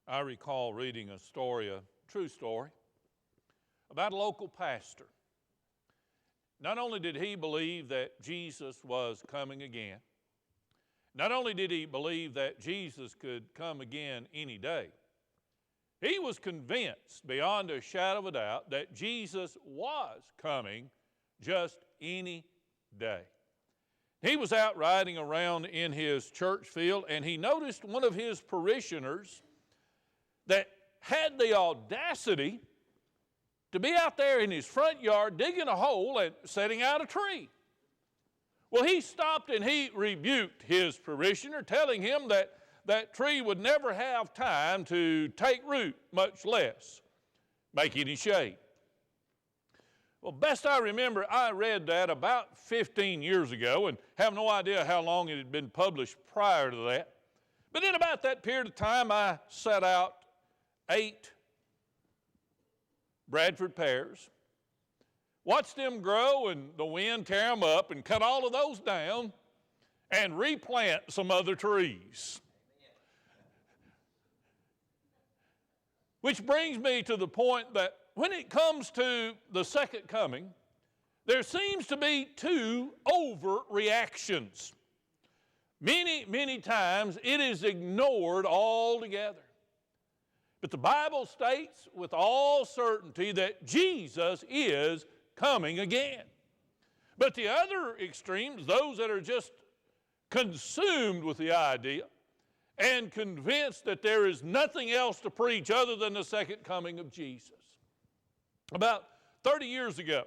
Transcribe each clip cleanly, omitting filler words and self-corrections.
I recall reading a story, a true story, about a local pastor. Not only did he believe that Jesus was coming again, not only did he believe that Jesus could come again any day, he was convinced beyond a shadow of a doubt that Jesus was coming just any day. He was out riding around in his church field, and he noticed one of his parishioners that had the audacity to be out there in his front yard digging a hole and setting out a tree. Well, he stopped and he rebuked his parishioner, telling him that that tree would never have time to take root, much less make any shade. Well, best I remember, I read that about 15 years ago and have no idea how long it had been published prior to that. But in about that period of time, I set out 8 Bradford pears, watched them grow and the wind tear them up and cut all of those down and replant some other trees. Which brings me to the point that when it comes to the second coming, there seems to be 2 overreactions. Many times it is ignored altogether. But the Bible states with all certainty that Jesus is coming again. But the other extremes, those that are just consumed with the idea and convinced that there is nothing else to preach other than the second coming of Jesus. About 30 years ago,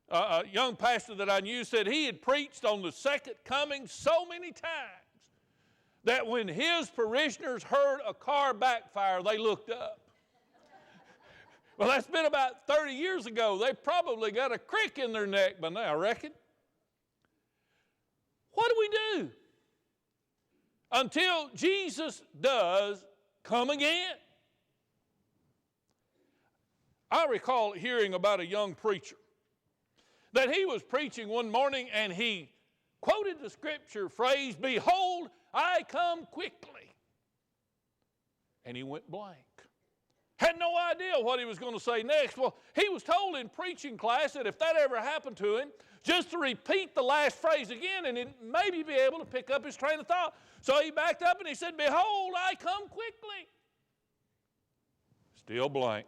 a young pastor that I knew said he had preached on the second coming so many times that when his parishioners heard a car backfire, they looked up. Well, that's been about 30 years ago. They probably got a crick in their neck by now, I reckon. What do we do until Jesus does come again? I recall hearing about a young preacher that he was preaching one morning and he quoted the scripture phrase, "Behold, I come quickly." And he went blank. Had no idea what he was going to say next. Well, he was told in preaching class that if that ever happened to him, just to repeat the last phrase again and he'd maybe be able to pick up his train of thought. So he backed up and he said, "Behold, I come quickly." Still blank.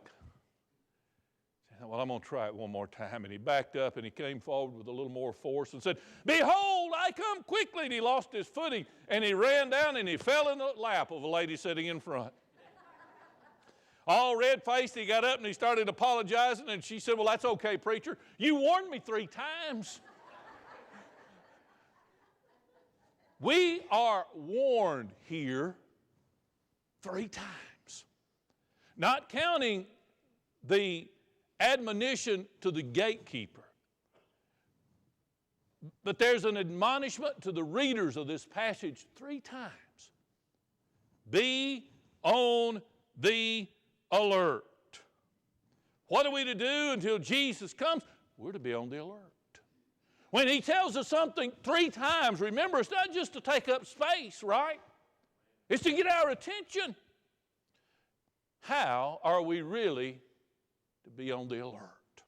Well, I'm going to try it one more time. And he backed up and he came forward with a little more force and said, "Behold, I come quickly." And he lost his footing and he ran down and he fell in the lap of a lady sitting in front. All red-faced, he got up and he started apologizing, and she said, "Well, that's okay, preacher. You warned me 3 times. We are warned here 3 times. Not counting the admonition to the gatekeeper. But there's an admonishment to the readers of this passage 3 times. Be on the alert. What are we to do until Jesus comes? We're to be on the alert. When he tells us something 3 times, remember, it's not just to take up space, right? It's to get our attention. How are we really to be on the alert?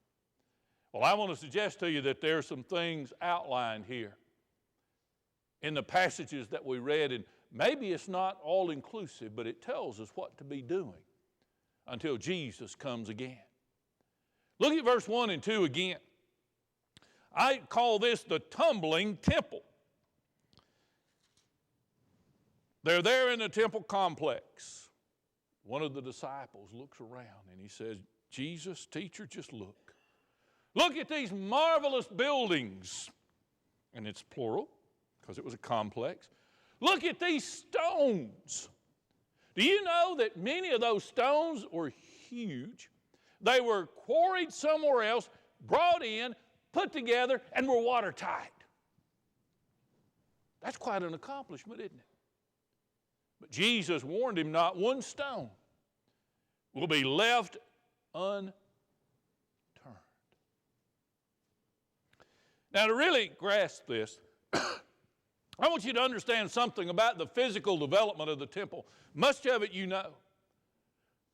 Well, I want to suggest to you that there are some things outlined here in the passages that we read, and maybe it's not all inclusive, but it tells us what to be doing until Jesus comes again. Look at verse 1 and 2 again. I call this the tumbling temple. They're there in the temple complex. One of the disciples looks around and he says, "Jesus, teacher, just look. Look at these marvelous buildings." And it's plural because it was a complex. Look at these stones. Do you know that many of those stones were huge? They were quarried somewhere else, brought in, put together, and were watertight. That's quite an accomplishment, isn't it? But Jesus warned him not one stone will be left unturned. Now, to really grasp this, I want you to understand something about the physical development of the temple. Much of it you know.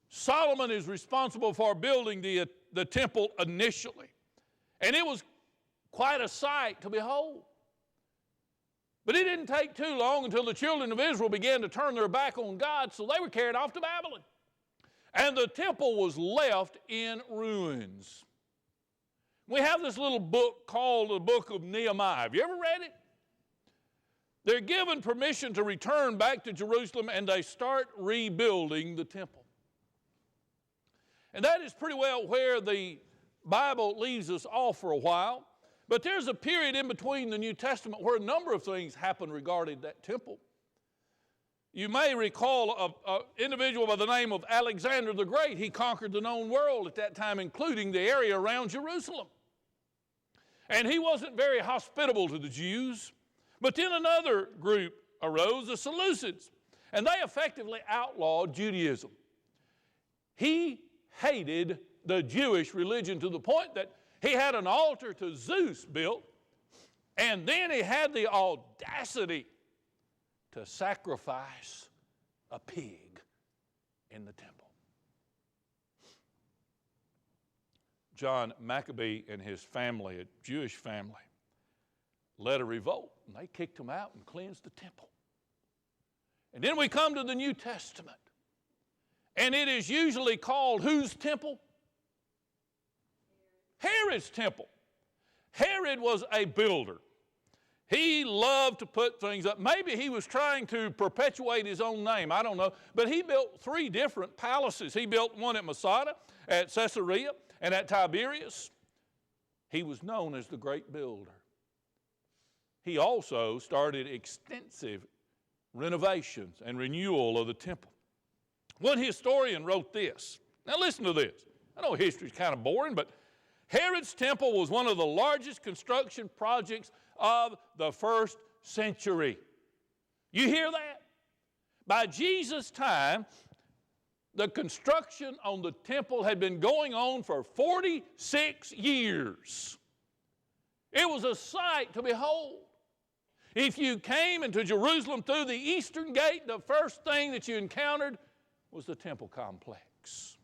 Solomon is responsible for building the temple initially. And it was quite a sight to behold. But it didn't take too long until the children of Israel began to turn their back on God, so they were carried off to Babylon. And the temple was left in ruins. We have this little book called the Book of Nehemiah. Have you ever read it? They're given permission to return back to Jerusalem, and they start rebuilding the temple. And that is pretty well where the Bible leaves us off for a while. But there's a period in between the New Testament where a number of things happen regarding that temple. You may recall an individual by the name of Alexander the Great. He conquered the known world at that time, including the area around Jerusalem. And he wasn't very hospitable to the Jews. But then another group arose, the Seleucids, and they effectively outlawed Judaism. He hated the Jewish religion to the point that he had an altar to Zeus built, and then he had the audacity to sacrifice a pig in the temple. John Maccabee and his family, a Jewish family, led a revolt, and they kicked him out and cleansed the temple. And then we come to the New Testament, and it is usually called whose temple? Herod's temple. Herod was a builder. He loved to put things up. Maybe he was trying to perpetuate his own name. I don't know. But he built 3 different palaces. He built one at Masada, at Caesarea, and at Tiberias. He was known as the great builder. He also started extensive renovations and renewal of the temple. One historian wrote this. Now listen to this. I know history's kind of boring, but Herod's temple was one of the largest construction projects of the first century. You hear that? By Jesus' time, the construction on the temple had been going on for 46 years. It was a sight to behold. If you came into Jerusalem through the eastern gate, the first thing that you encountered was the temple complex.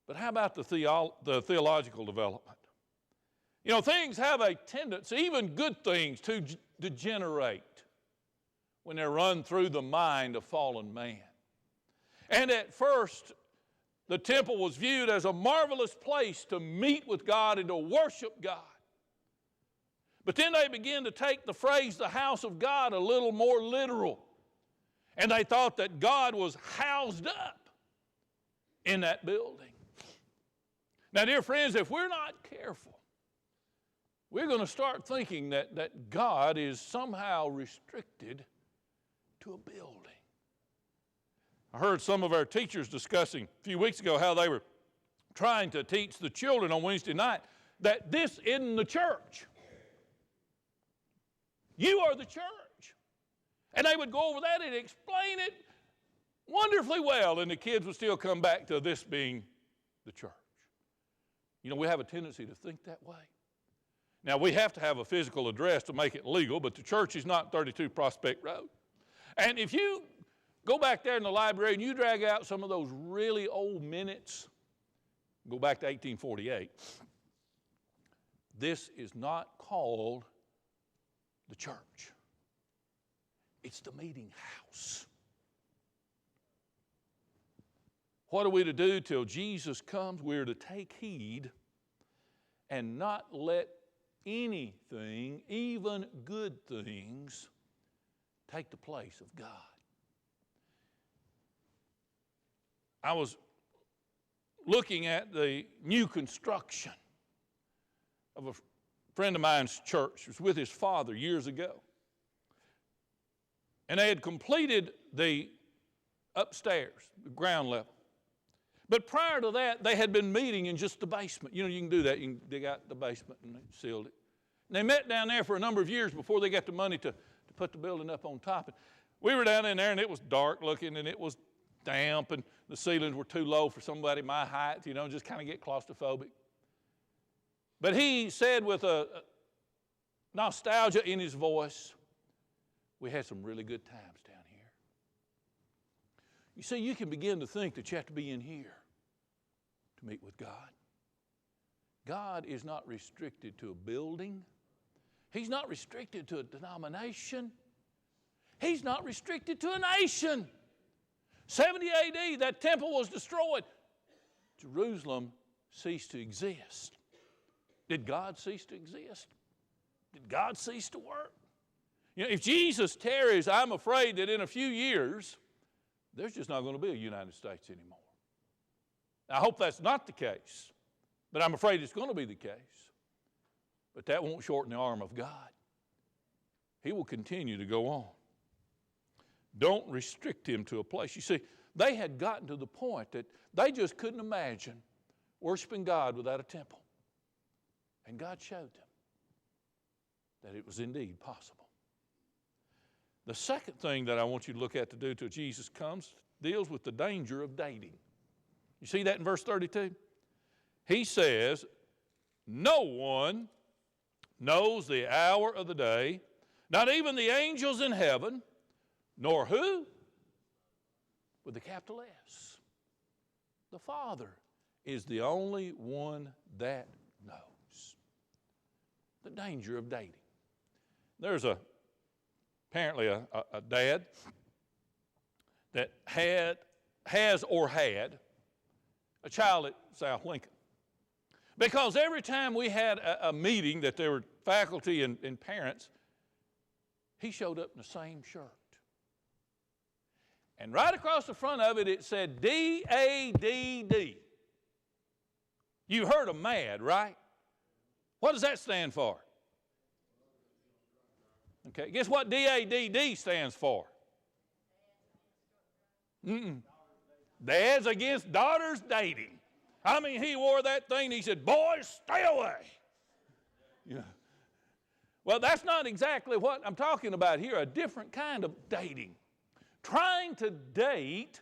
But how about the theological development? You know, things have a tendency, even good things, to degenerate when they're run through the mind of fallen man. And at first, the temple was viewed as a marvelous place to meet with God and to worship God. But then they began to take the phrase, the house of God, a little more literal. And they thought that God was housed up in that building. Now, dear friends, if we're not careful, we're going to start thinking that God is somehow restricted to a building. I heard some of our teachers discussing a few weeks ago how they were trying to teach the children on Wednesday night that this isn't the church. You are the church. And they would go over that and explain it wonderfully well, and the kids would still come back to this being the church. You know, we have a tendency to think that way. Now, we have to have a physical address to make it legal, but the church is not 32 Prospect Road. And if you go back there in the library and you drag out some of those really old minutes, go back to 1848, this is not called the church. It's the meeting house. What are we to do till Jesus comes? We're to take heed and not let anything, even good things, take the place of God. I was looking at the new construction of a friend of mine's church. He was with his father years ago. And they had completed the upstairs, the ground level. But prior to that, they had been meeting in just the basement. You know, you can do that. You can dig out the basement, and they sealed it. And they met down there for a number of years before they got the money to put the building up on top. And we were down in there, and it was dark looking, and it was damp, and the ceilings were too low for somebody my height, you know, just kind of get claustrophobic. But he said with a nostalgia in his voice, we had some really good times down here. You see, you can begin to think that you have to be in here to meet with God. God is not restricted to a building. He's not restricted to a denomination. He's not restricted to a nation. 70 A.D., that temple was destroyed. Jerusalem ceased to exist. Did God cease to exist? Did God cease to work? You know, if Jesus tarries, I'm afraid that in a few years, there's just not going to be a United States anymore. I hope that's not the case, but I'm afraid it's going to be the case. But that won't shorten the arm of God. He will continue to go on. Don't restrict him to a place. You see, they had gotten to the point that they just couldn't imagine worshiping God without a temple. And God showed them that it was indeed possible. The second thing that I want you to look at to do till Jesus comes deals with the danger of dating. You see that in verse 32? He says, no one knows the hour of the day, not even the angels in heaven, nor who? With a capital S. The Father is the only one that knows. The danger of dating. There's apparently a dad that has a child at South Lincoln. Because every time we had a meeting that there were faculty and parents, he showed up in the same shirt. And right across the front of it said D-A-D-D. You heard of MAD, right? What does that stand for? Okay, guess what D-A-D-D stands for? Dads against daughters dating. I mean, he wore that thing and he said, boys, stay away. Yeah. Well, that's not exactly what I'm talking about here, a different kind of dating. Trying to date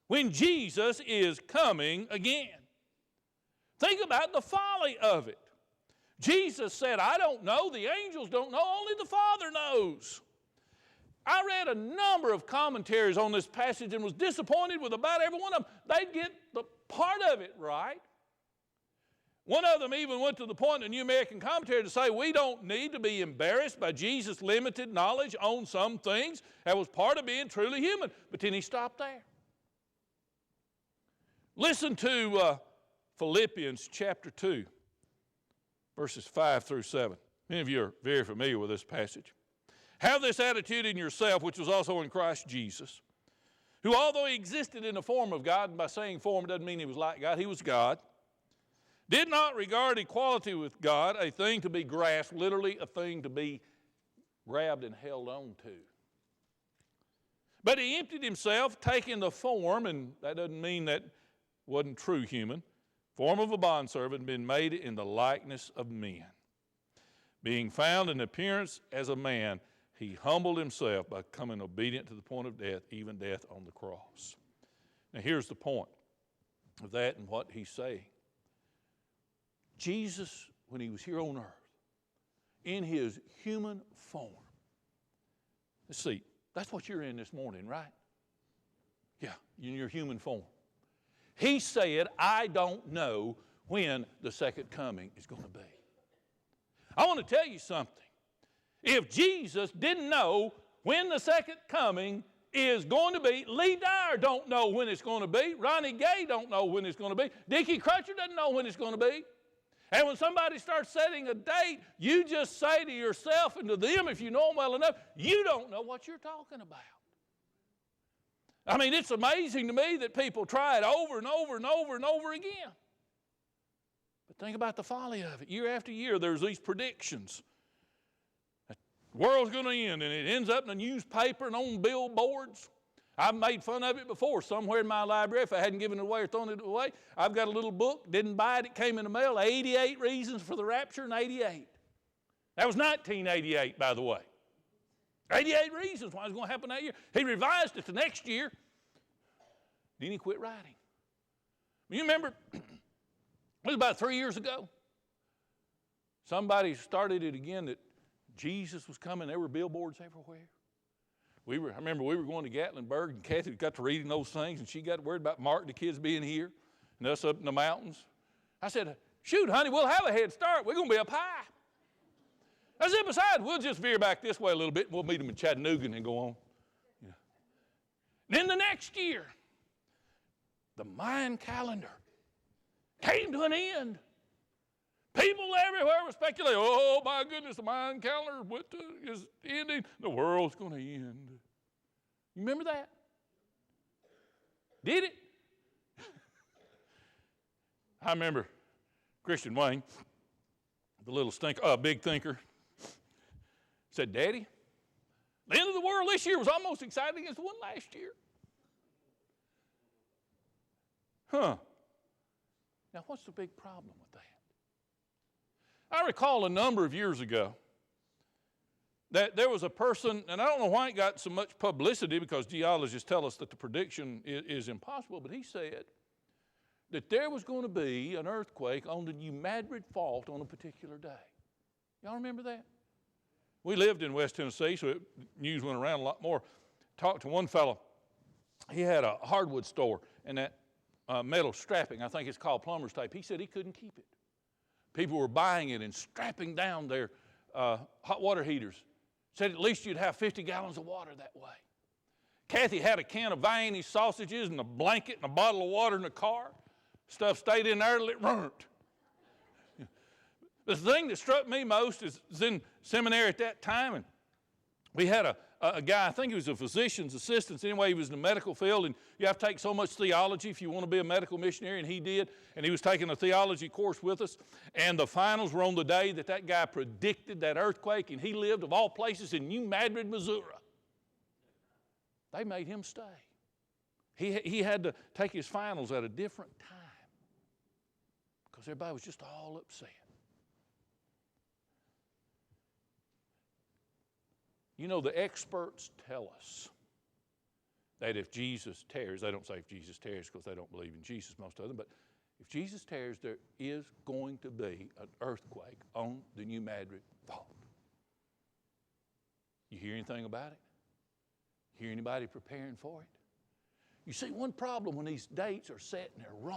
when Jesus is coming again. Think about the folly of it. Jesus said, I don't know, the angels don't know, only the Father knows. I read a number of commentaries on this passage and was disappointed with about every one of them. They'd get the part of it right. One of them even went to the point in the New American Commentary to say we don't need to be embarrassed by Jesus' limited knowledge on some things. That was part of being truly human. But then he stopped there. Listen to Philippians chapter 2, verses 5 through 7. Many of you are very familiar with this passage. Have this attitude in yourself, which was also in Christ Jesus, who although he existed in the form of God, and by saying form doesn't mean he was like God, he was God, did not regard equality with God a thing to be grasped, literally a thing to be grabbed and held on to. But he emptied himself, taking the form, and that doesn't mean that wasn't true human, form of a bondservant, been made in the likeness of men. Being found in appearance as a man, he humbled himself by becoming obedient to the point of death, even death on the cross. Now here's the point of that and what he's saying. Jesus, when he was here on earth, in his human form, let's see, that's what you're in this morning, right? Yeah, in your human form. He said, I don't know when the second coming is going to be. I want to tell you something. If Jesus didn't know when the second coming is going to be, Lee Dyer don't know when it's going to be, Ronnie Gay don't know when it's going to be, Dickie Crutcher doesn't know when it's going to be. And when somebody starts setting a date, you just say to yourself and to them, if you know them well enough, you don't know what you're talking about. I mean, it's amazing to me that people try it over and over and over and over again. But think about the folly of it. Year after year, there's these predictions. The world's going to end, and it ends up in the newspaper and on billboards. I've made fun of it before. Somewhere in my library, if I hadn't given it away or thrown it away, I've got a little book, didn't buy it, it came in the mail, 88 Reasons for the Rapture in 88. That was 1988, by the way. 88 reasons why it's going to happen that year. He revised it the next year. Then he quit writing. You remember, it was about 3 years ago. Somebody started it again that Jesus was coming. There were billboards everywhere. I remember we were going to Gatlinburg, and Kathy got to reading those things, and she got worried about Mark and the kids being here and us up in the mountains. I said, shoot, honey, we'll have a head start. We're going to be up high. I said, besides, we'll just veer back this way a little bit, and we'll meet them in Chattanooga and go on. Yeah. Then the next year, the Mayan calendar came to an end. People everywhere were speculating, oh, my goodness, the Mayan calendar is ending. The world's going to end. You remember that? Did it? I remember Christian Wayne, the little big thinker, said, Daddy, the end of the world this year was almost exciting as the one last year. Huh. Now, what's the big problem with that? I recall a number of years ago that there was a person, and I don't know why it got so much publicity because geologists tell us that the prediction is impossible, but he said that there was going to be an earthquake on the New Madrid Fault on a particular day. Y'all remember that? We lived in West Tennessee, so news went around a lot more. Talked to one fellow. He had a hardwood store, and that metal strapping, I think it's called plumber's tape, he said he couldn't keep it. People were buying it and strapping down their hot water heaters. Said at least you'd have 50 gallons of water that way. Kathy had a can of Viennese sausages and a blanket and a bottle of water in the car. Stuff stayed in there till it burnt. The thing that struck me most is in seminary at that time, and we had a guy, I think he was a physician's assistant. Anyway, he was in the medical field, and you have to take so much theology if you want to be a medical missionary, and he did. And he was taking a theology course with us, and the finals were on the day that guy predicted that earthquake, and he lived, of all places, in New Madrid, Missouri. They made him stay. He had to take his finals at a different time because everybody was just all upset. You know, the experts tell us that if Jesus tarries, they don't say if Jesus tarries because they don't believe in Jesus, most of them, but if Jesus tarries, there is going to be an earthquake on the New Madrid Fault. You hear anything about it? Hear anybody preparing for it? You see, one problem when these dates are set and they're wrong